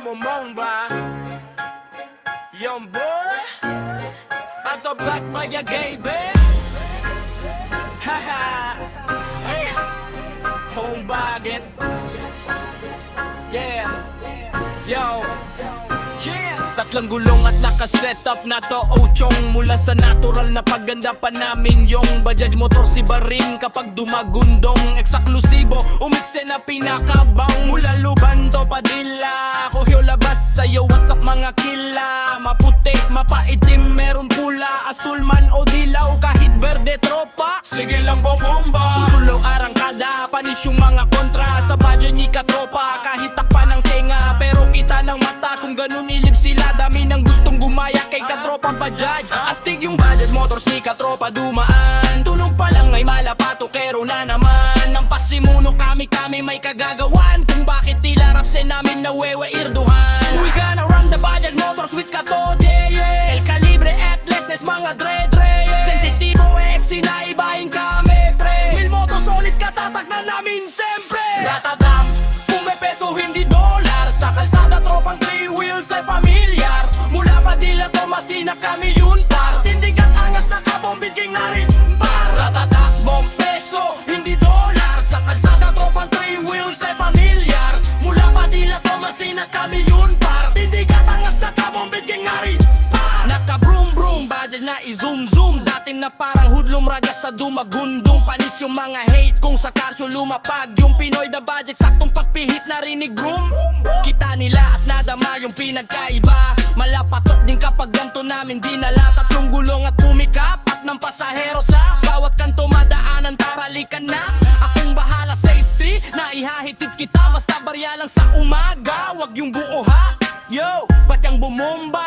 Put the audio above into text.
bumomba. Young boy at the black maya baby. Haha. Hey, home baget. Yeah, yo. Yeah. Tatlong gulong at naka-setup na to Ochong mula sa natural na pagganda pa namin yung Bajaj motor si Barim kapag dumagundong Eksklusibo, umikse na pinakabang Mula Lubando, Padilla Kuhyo labas sa'yo, what's up mga kila Maputi, mapaitim, meron pula Asul man o dilaw, kahit berde tropa Sige lang bomba Utulo arangkada, panis yung mga kontra Sa Bajaj ni katropa, kahit takpa ng tenga Pero kita ng mata kung ganun ilib sila Dami nang gustong gumaya kay katropa Bajaj Astig yung Bajaj motors ni katropa dumaan Tunog pa lang ay malapatokero na naman Nang pasimuno kami may kagagawan Kung bakit tila rapsen namin naweweirduhan We gonna run the Bajaj motors with katode yeah. El Calibre, Atlas, mga dre-dre yeah. Sensitibo, sinaibahin kami pre Mil moto solid katatag na namin siyempre Ratadam, kung may peso hindi dolar Sa kalsada tropang 3 wheels ay pamilyar Mula Padilla, Tomasina kami yun par Tindigat angas na kabombid king na rin par Ratatak, mong peso hindi dolar Sa kalsada tropang 3 wheels ay pamilyar Mula Padilla, Tomasina kami yun par Tindigat angas na kabombid king na rin par Naka broom broom, Bajaj na i-zoom-zoom Dating na parang hudlum ragas sa dumagundong Panis yung mga hate kung sa karsyo lumapag Yung Pinoy na Bajaj saktong pagpihit narinig room Kita nila at nadama yung pinagkaiba Malapatok din kapag ganto namin dinala Tatlong gulong at pumikap at ng pasahero sa Bawat kanto madaanan taralikan na Akong bahala safety na ihahitid kita Basta barya lang sa umaga Wag yung buo ha Yo, ba't yung bumomba